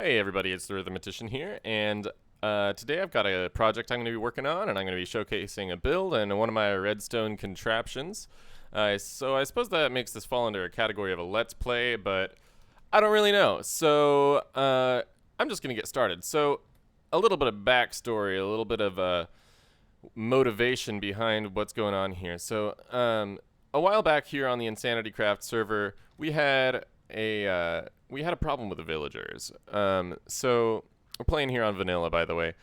Hey everybody, it's the Rhythmatician here, and today I've got a project I'm going to be working on, and I'm going to be showcasing a build and one of my redstone contraptions. So I suppose that makes this fall under a category of a let's play, but I don't really know. So I'm just going to get started. So a little bit of backstory, a little bit of motivation behind what's going on here. So a while back here on the Insanity Craft server, we had a problem with the villagers. So we're playing here on vanilla, by the way,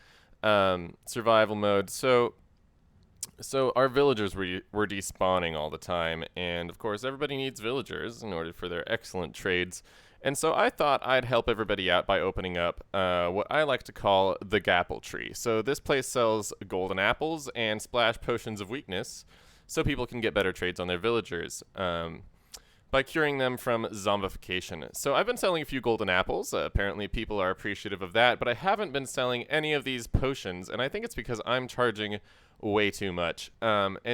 survival mode. So our villagers were despawning all the time, and of course everybody needs villagers in order for their excellent trades. And so I thought I'd help everybody out by opening up what I like to call the Gapple Tree. So this place sells golden apples and splash potions of weakness, so people can get better trades on their villagers. By curing them from zombification. So I've been selling a few golden apples. Apparently, people are appreciative of that, but I haven't been selling any of these potions, and I think it's because I'm charging way too much. But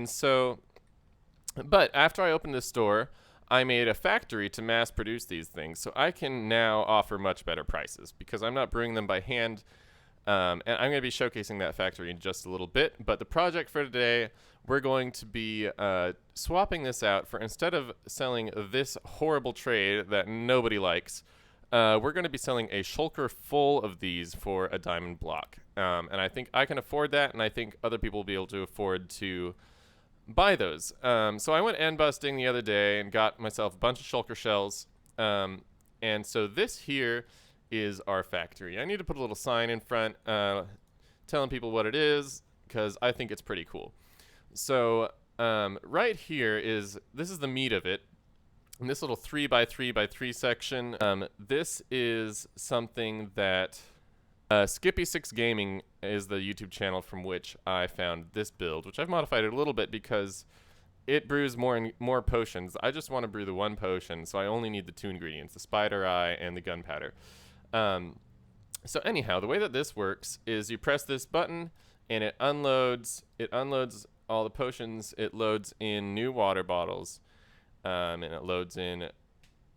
after I opened this store, I made a factory to mass produce these things, so I can now offer much better prices because I'm not brewing them by hand. And I'm going to be showcasing that factory in just a little bit. But the project for today, we're going to be swapping this out for, instead of selling this horrible trade that nobody likes, we're going to be selling a shulker full of these for a diamond block. And I think I can afford that, and I think other people will be able to afford to buy those. So I went end busting the other day and got myself a bunch of shulker shells. And so this here is our factory. I need to put a little sign in front telling people what it is because I think it's pretty cool. So right here this is the meat of it. And this little 3x3x3 section, this is something that Skippy6 Gaming is the YouTube channel from which I found this build, which I've modified it a little bit because it brews more potions. I just want to brew the one potion, so I only need the two ingredients, the spider eye and the gunpowder. So anyhow, the way that this works is you press this button and it unloads all the potions. It loads in new water bottles, and it loads in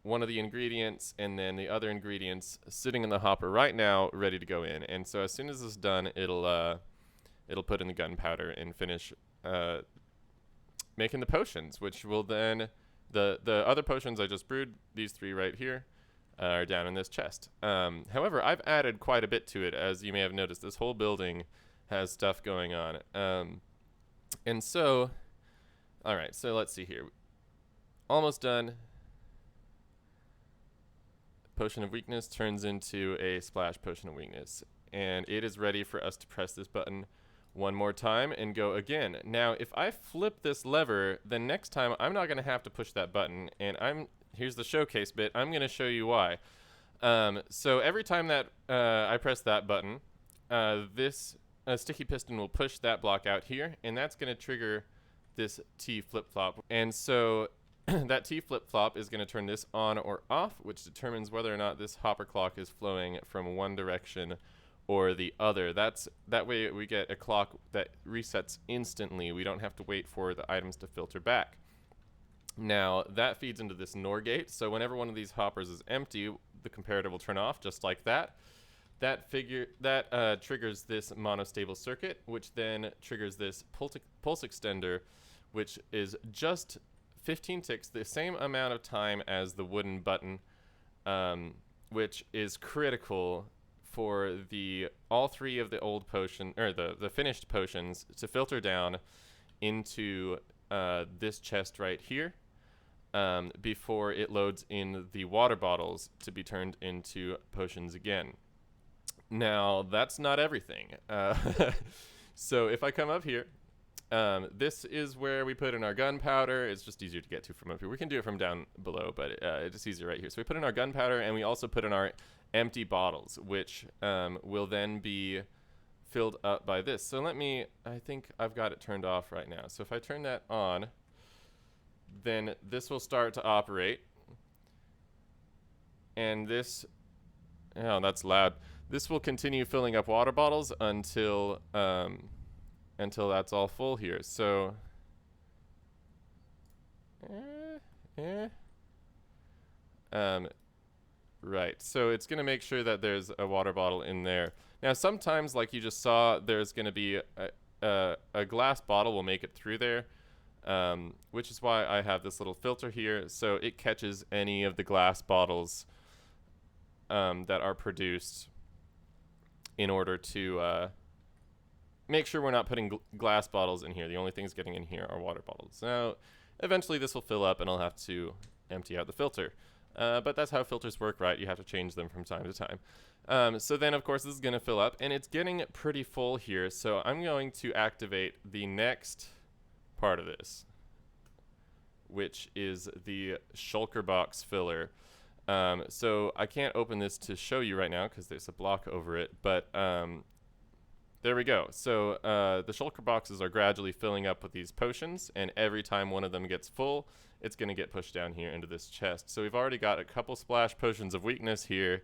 one of the ingredients and then the other ingredients sitting in the hopper right now ready to go in. And so as soon as this is done, it'll put in the gunpowder and finish making the potions, which will then the other potions I just brewed, these three right here, are down in this chest. However, I've added quite a bit to it, as you may have noticed. This whole building has stuff going on. And so, all right, so let's see here. Almost done. Potion of Weakness turns into a Splash Potion of Weakness. And it is ready for us to press this button one more time and go again. Now, if I flip this lever, then next time I'm not going to have to push that button, and here's the showcase bit. I'm going to show you why. So every time that I press that button, this sticky piston will push that block out here, and that's going to trigger this T flip-flop. And so that T flip-flop is going to turn this on or off, which determines whether or not this hopper clock is flowing from one direction or the other. That way we get a clock that resets instantly. We don't have to wait for the items to filter back. Now, that feeds into this NOR gate, so whenever one of these hoppers is empty, the comparator will turn off, just like that. That triggers this monostable circuit, which then triggers this pulse extender, which is just 15 ticks, the same amount of time as the wooden button, which is critical for all three of the old potion, or the finished potions, to filter down into this chest right here. Before it loads in the water bottles to be turned into potions again. Now, that's not everything. So if I come up here, this is where we put in our gunpowder. It's just easier to get to from up here. We can do it from down below, but it's easier right here. So we put in our gunpowder, and we also put in our empty bottles, which will then be filled up by this. So I think I've got it turned off right now. So if I turn that on, then this will start to operate. And oh, that's loud. This will continue filling up water bottles until that's all full here. So, Right, so it's going to make sure that there's a water bottle in there. Now, sometimes, like you just saw, there's going to be a glass bottle will make it through there, which is why I have this little filter here, so it catches any of the glass bottles that are produced in order to make sure we're not putting glass bottles in here. The only things getting in here are water bottles. Now, eventually this will fill up and I'll have to empty out the filter. But that's how filters work, right? You have to change them from time to time. So then, of course, this is going to fill up, and it's getting pretty full here. So I'm going to activate the next part of this, which is the shulker box filler. So I can't open this to show you right now because there's a block over it, but there we go. So the shulker boxes are gradually filling up with these potions, and every time one of them gets full, it's going to get pushed down here into this chest. So we've already got a couple splash potions of weakness here,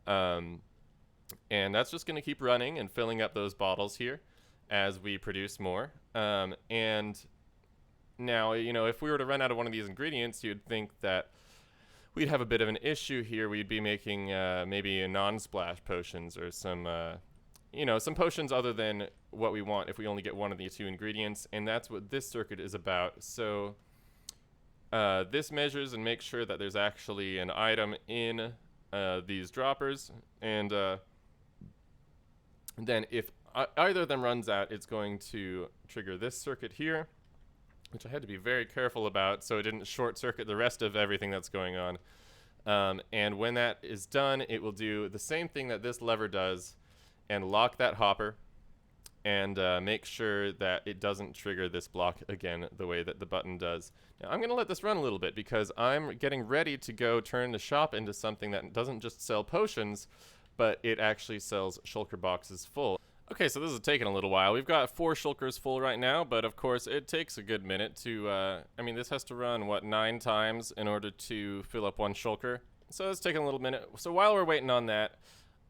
and that's just going to keep running and filling up those bottles here as we produce more. And now, you know, if we were to run out of one of these ingredients, you'd think that we'd have a bit of an issue here. We'd be making maybe a non-splash potions or some you know, some potions other than what we want if we only get one of the two ingredients, and that's what this circuit is about. So this measures and makes sure that there's actually an item in these droppers, and then if either of them runs out, it's going to trigger this circuit here, which I had to be very careful about so it didn't short circuit the rest of everything that's going on. And when that is done, it will do the same thing that this lever does and lock that hopper and make sure that it doesn't trigger this block again the way that the button does. Now I'm going to let this run a little bit because I'm getting ready to go turn the shop into something that doesn't just sell potions, but it actually sells shulker boxes full. Okay, so this is taking a little while. We've got 4 shulkers full right now, but of course it takes a good minute to, I mean, this has to run, what, 9 times in order to fill up 1 shulker. So it's taking a little minute. So while we're waiting on that,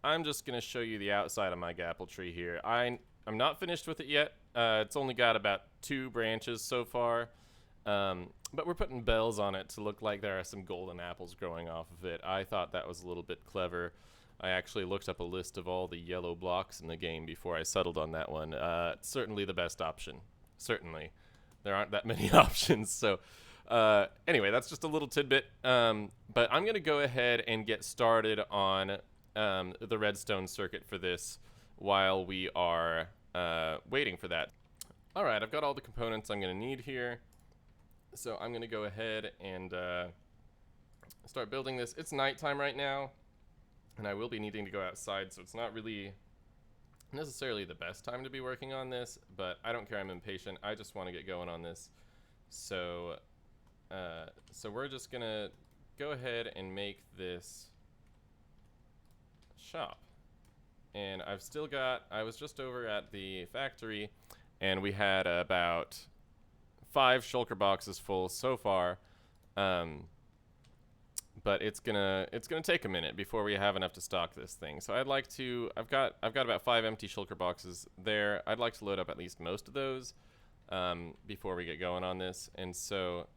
I'm just going to show you the outside of my gapple tree here. I'm not finished with it yet. It's only got about 2 branches so far, but we're putting bells on it to look like there are some golden apples growing off of it. I thought that was a little bit clever. I actually looked up a list of all the yellow blocks in the game before I settled on that one. Certainly the best option. Certainly. There aren't that many options. So anyway, that's just a little tidbit. But I'm going to go ahead and get started on the redstone circuit for this while we are waiting for that. All right, I've got all the components I'm going to need here. So I'm going to go ahead and start building this. It's nighttime right now, and I will be needing to go outside, so it's not really necessarily the best time to be working on this, but I don't care, I'm impatient. I just want to get going on this. So so we're just going to go ahead and make this shop. And I've still got, I was just over at the factory, and we had about 5 shulker boxes full so far. But it's gonna take a minute before we have enough to stock this thing. So I'd like to, I've got about 5 empty shulker boxes there. I'd like to load up at least most of those before we get going on this. And so,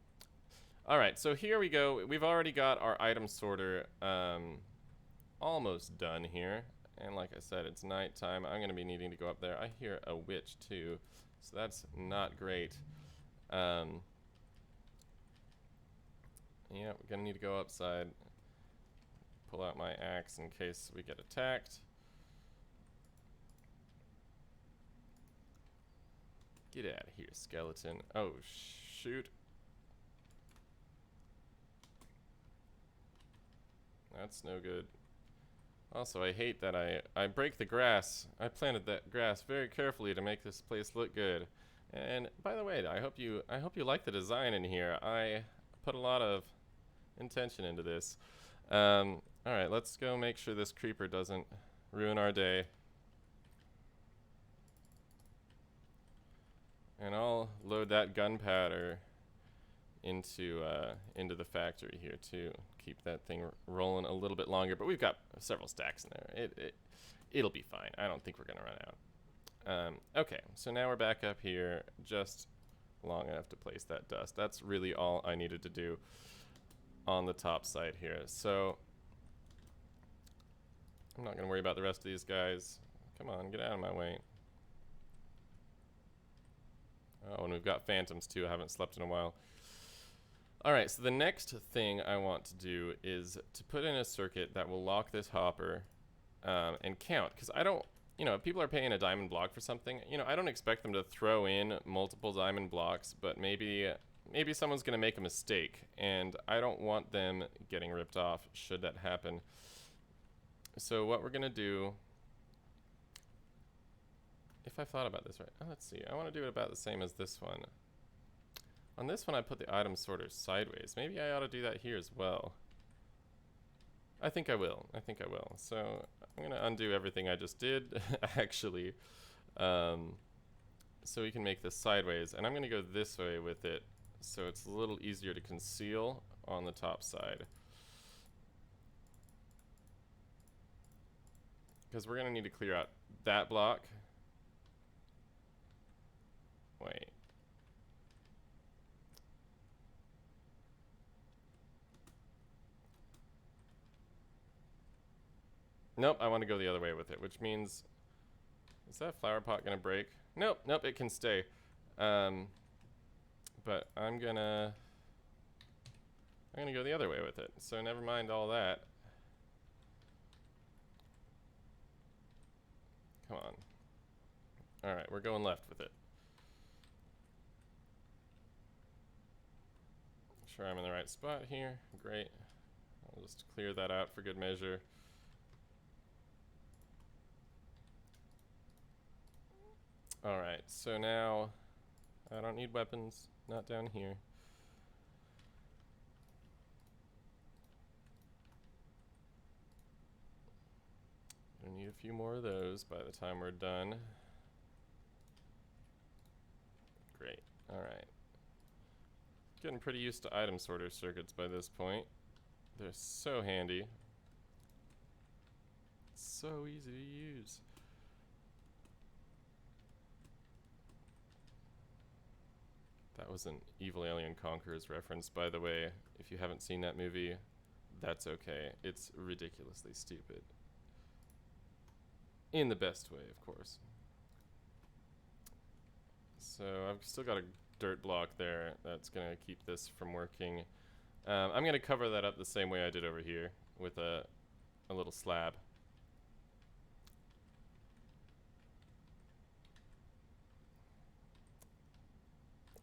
all right, so here we go. We've already got our item sorter almost done here. And like I said, it's nighttime. I'm gonna be needing to go up there. I hear a witch too, so that's not great. Yeah, we're gonna need to go outside, pull out my axe in case we get attacked. Get out of here, skeleton. Oh, shoot. That's no good. Also, I hate that I break the grass. I planted that grass very carefully to make this place look good. And by the way, I hope you like the design in here. I put a lot of intention into this. All right, let's go make sure this creeper doesn't ruin our day. And I'll load that gunpowder into the factory here too. Keep that thing rolling a little bit longer, but we've got several stacks in there. It'll be fine. I don't think we're gonna run out. Okay, so now we're back up here, just long enough to place that dust. That's really all I needed to do on the top side here. So I'm not going to worry about the rest of these guys. Come on, get out of my way. Oh, and we've got phantoms too. I haven't slept in a while. All right, so the next thing I want to do is to put in a circuit that will lock this hopper and count. Because I don't, if people are paying a diamond block for something, I don't expect them to throw in multiple diamond blocks, but maybe someone's going to make a mistake, and I don't want them getting ripped off should that happen. So what we're going to do, if I thought about this right, let's see, I want to do it about the same as this one. On this one, I put the item sorter sideways. Maybe I ought to do that here as well. I think I will. So I'm going to undo everything I just did, actually. So we can make this sideways. And I'm going to go this way with it, so it's a little easier to conceal on the top side. Because we're going to need to clear out that block. Wait. Nope, I want to go the other way with it, which means, is that flower pot gonna break? Nope, it can stay. But I'm gonna go the other way with it. So never mind all that. Come on. All right, we're going left with it. Sure, I'm in the right spot here. Great. I'll just clear that out for good measure. Alright, so now I don't need weapons, not down here. Gonna need a few more of those by the time we're done. Great, alright. Getting pretty used to item sorter circuits by this point. They're so handy. So easy to use. That was an Evil Alien Conquerors reference, by the way. If you haven't seen that movie, that's okay. It's ridiculously stupid. In the best way, of course. So I've still got a dirt block there that's going to keep this from working. I'm going to cover that up the same way I did over here with a little slab.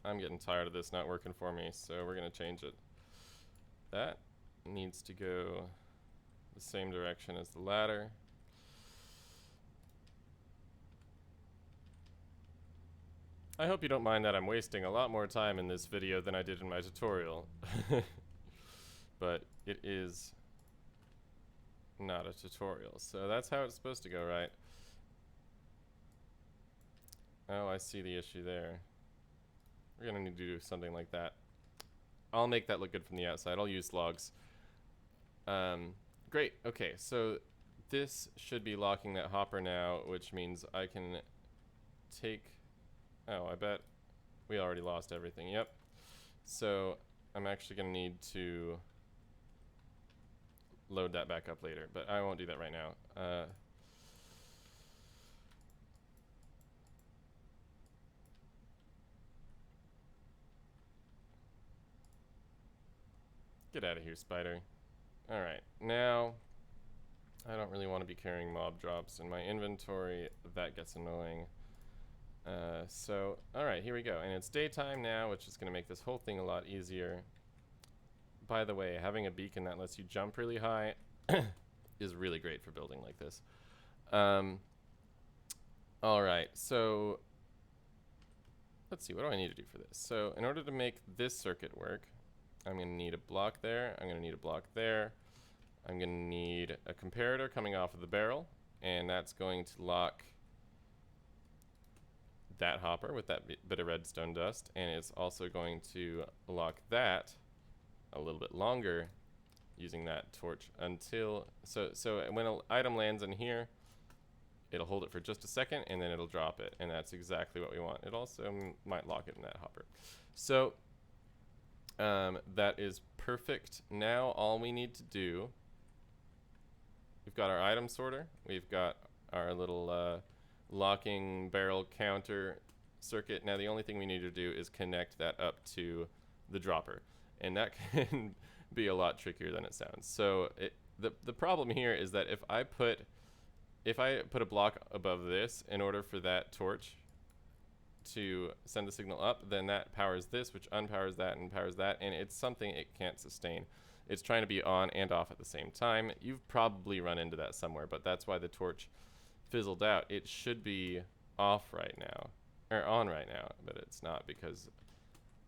I'm getting tired of this not working for me, so we're going to change it. That needs to go the same direction as the ladder. I hope you don't mind that I'm wasting a lot more time in this video than I did in my tutorial. But it is not a tutorial, so that's how it's supposed to go, right? Oh, I see the issue there. We're gonna need to do something like that. I'll make that look good from the outside. I'll use logs. Great, okay, so this should be locking that hopper now, which means I can take... Oh, I bet we already lost everything. Yep. So I'm actually going to need to load that back up later, but I won't do that right now. Get out of here, spider. Alright, now I don't really want to be carrying mob drops in my inventory. That gets annoying. So, alright, here we go. And it's daytime now, which is going to make this whole thing a lot easier. By the way, having a beacon that lets you jump really high is really great for building like this. Alright, so let's see, what do I need to do for this? So, in order to make this circuit work, I'm going to need a block there, I'm going to need a block there, I'm going to need a comparator coming off of the barrel, and that's going to lock that hopper with that bit of redstone dust, and it's also going to lock that a little bit longer using that torch until, so when an item lands in here, it'll hold it for just a second and then it'll drop it, and that's exactly what we want. It also might lock it in that hopper. So that is perfect. Now all we need to do, we've got our item sorter. We've got our little locking barrel counter circuit. Now the only thing we need to do is connect that up to the dropper, and that can be a lot trickier than it sounds. So the problem here is that if I put a block above this in order for that torch to send the signal up, then that powers this, which unpowers that and powers that, and it's something it can't sustain. It's trying to be on and off at the same time. You've probably run into that somewhere, but that's why the torch fizzled out. It should be off right now, or on right now, but it's not because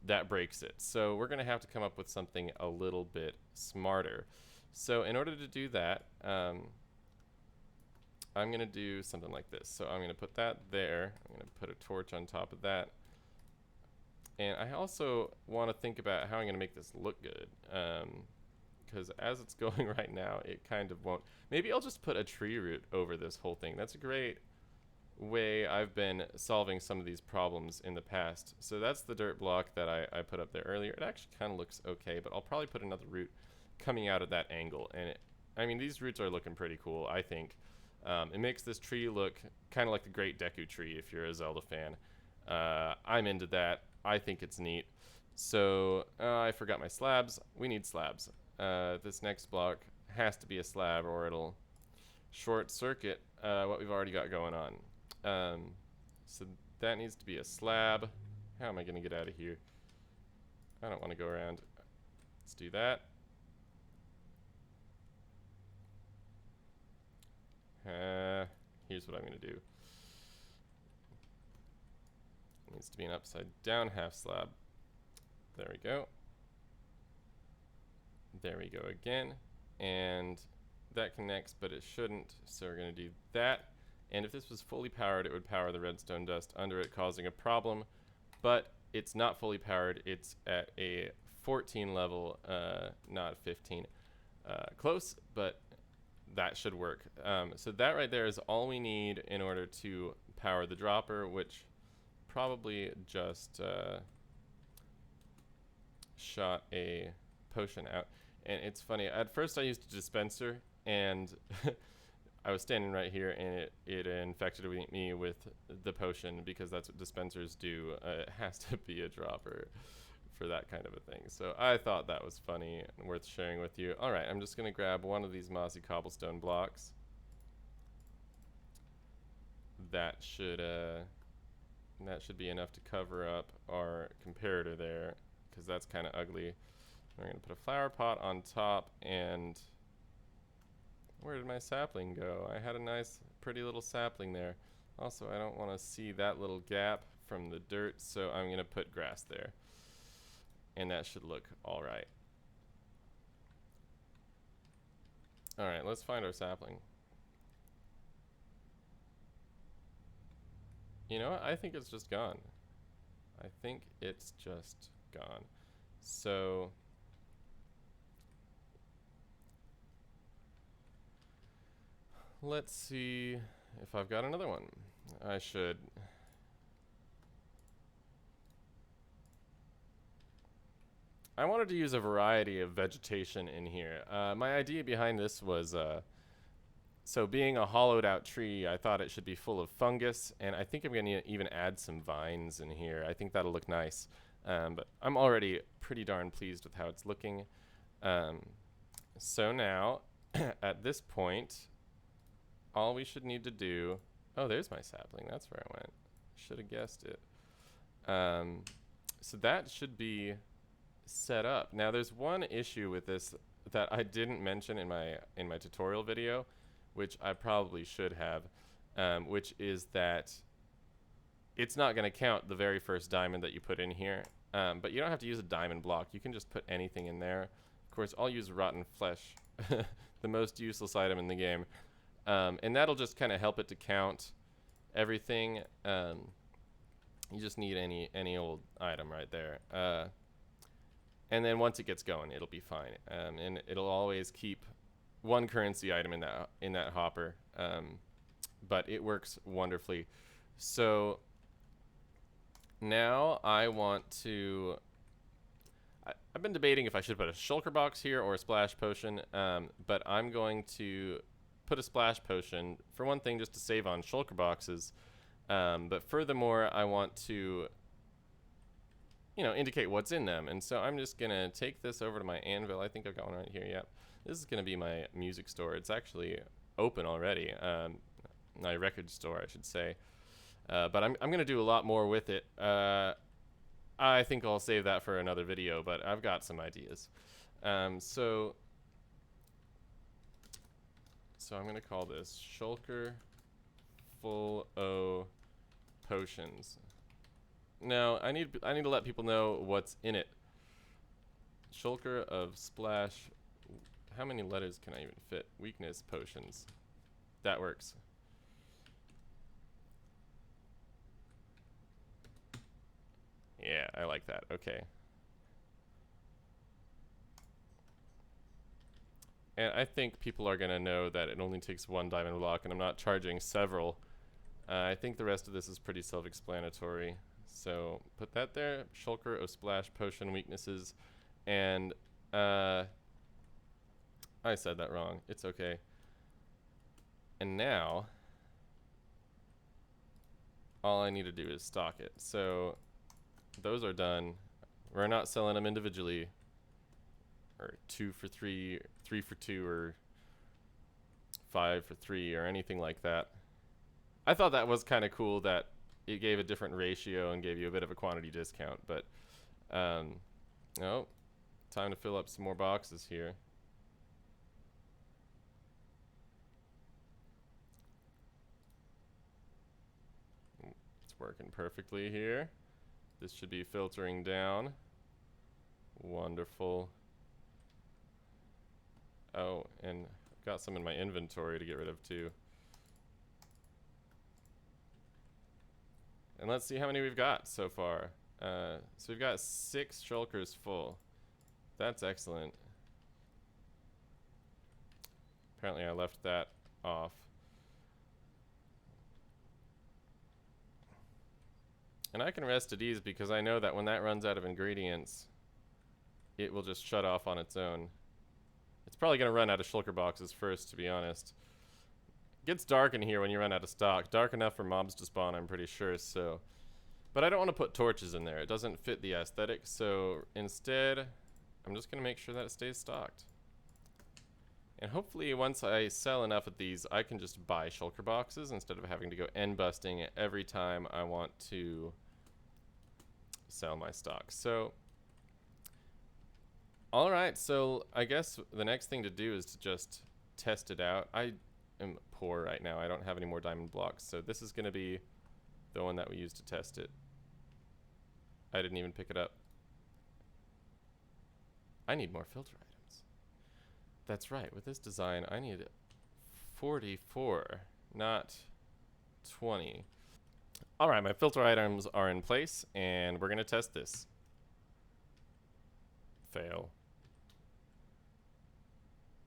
that breaks it. So we're gonna have to come up with something a little bit smarter. So in order to do that, I'm gonna do something like this. So I'm gonna put that there. I'm gonna put a torch on top of that. And I also want to think about how I'm gonna make this look good. Because as it's going right now, it kind of won't. Maybe I'll just put a tree root over this whole thing. That's a great way I've been solving some of these problems in the past. So that's the dirt block that I put up there earlier. It actually kind of looks okay, but I'll probably put another root coming out of that angle. And I mean, these roots are looking pretty cool, I think. It makes this tree look kind of like the Great Deku Tree if you're a Zelda fan. I'm into that. I think it's neat. So I forgot my slabs. We need slabs. This next block has to be a slab or it'll short circuit what we've already got going on. So that needs to be a slab. How am I going to get out of here? I don't want to go around. Let's do that. Here's what I'm going to do. It needs to be an upside down half slab. There we go. There we go again. And that connects, but it shouldn't. So we're going to do that. And if this was fully powered, it would power the redstone dust under it, causing a problem. But it's not fully powered. It's at a 14 level, not 15. Close, but that should work. So that right there is all we need in order to power the dropper, which probably just shot a potion out. And it's funny, at first I used a dispenser, and I was standing right here, and it infected me with the potion, because that's what dispensers do. It has to be a dropper for that kind of a thing. So I thought that was funny and worth sharing with you. All right, I'm just gonna grab one of these mossy cobblestone blocks. That should be enough to cover up our comparator there, because that's kind of ugly. We're gonna put a flower pot on top, and where did my sapling go? I had a nice, pretty little sapling there. Also, I don't want to see that little gap from the dirt, so I'm gonna put grass there. And that should look all right. All right, let's find our sapling. You know what? I think it's just gone. I think it's just gone. So let's see if I've got another one. I should. I wanted to use a variety of vegetation in here. My idea behind this was, so being a hollowed out tree, I thought it should be full of fungus, and I think I'm going to even add some vines in here. I think that'll look nice. But I'm already pretty darn pleased with how it's looking. So now, at this point, all we should need to do... Oh, there's my sapling. That's where I went. Should have guessed it. So that should be set up. Now there's one issue with this that I didn't mention in my tutorial video, which I probably should have, which is that it's not going to count the very first diamond that you put in here, but you don't have to use a diamond block. You can just put anything in there. Of course, I'll use rotten flesh, the most useless item in the game, and that'll just kind of help it to count everything. You just need any old item right there. And then once it gets going, it'll be fine. And it'll always keep one currency item in that hopper. But it works wonderfully. So now I want to... I've been debating if I should put a shulker box here or a splash potion, but I'm going to put a splash potion, for one thing, just to save on shulker boxes. But furthermore, I want to, indicate what's in them. And so I'm just going to take this over to my anvil. I think I've got one right here. Yep. This is going to be my music store. It's actually open already. My record store, I should say. But I'm going to do a lot more with it. I think I'll save that for another video, but I've got some ideas. So I'm going to call this Shulker Full O Potions. Now, I need to let people know what's in it. Shulker of Splash. How many letters can I even fit? Weakness potions. That works. Yeah, I like that. Okay. And I think people are going to know that it only takes one diamond block, and I'm not charging several. I think the rest of this is pretty self-explanatory. So put that there. Shulker of Splash Potion weaknesses. And I said that wrong. It's okay. And now all I need to do is stock it. So those are done. We're not selling them individually, or 2 for 3, 3 for 2, or 5 for 3, or anything like that. I thought that was kind of cool that it gave a different ratio and gave you a bit of a quantity discount. But no, time to fill up some more boxes here. It's working perfectly here. This should be filtering down. Wonderful. Oh, and I've got some in my inventory to get rid of too. And let's see how many we've got so far. So we've got 6 shulkers full. That's excellent. Apparently I left that off. And I can rest at ease because I know that when that runs out of ingredients, it will just shut off on its own. It's probably going to run out of shulker boxes first, to be honest. It gets dark in here when you run out of stock. Dark enough for mobs to spawn, I'm pretty sure, so. But I don't want to put torches in there. It doesn't fit the aesthetic, so instead, I'm just going to make sure that it stays stocked. And hopefully once I sell enough of these, I can just buy shulker boxes instead of having to go end busting every time I want to sell my stock. So, alright, so I guess the next thing to do is to just test it out. I am poor right now. I don't have any more diamond blocks, so this is going to be the one that we use to test it. I didn't even pick it up. I need more filter items. That's right, with this design I need 44, not 20. Alright, my filter items are in place, and we're going to test this. Fail.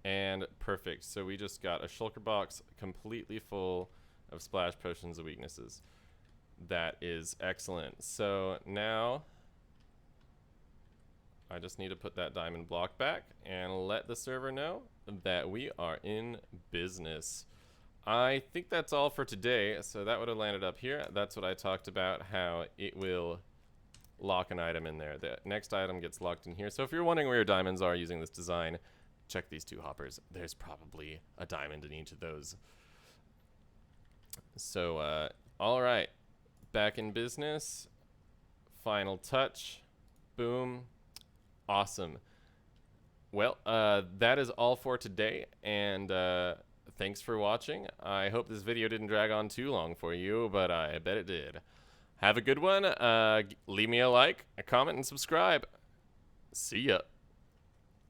And perfect. So we just got a shulker box completely full of splash potions of weaknesses. That is excellent. So now I just need to put that diamond block back and let the server know that we are in business. I think that's all for today. So that would have landed up here. That's what I talked about, how it will lock an item in there. The next item gets locked in here. So if you're wondering where your diamonds are using this design, check these 2 hoppers. There's probably a diamond in each of those. So, all right. Back in business. Final touch. Boom. Awesome. Well, that is all for today, and thanks for watching. I hope this video didn't drag on too long for you, but I bet it did. Have a good one. Leave me a like, a comment, and subscribe. See ya.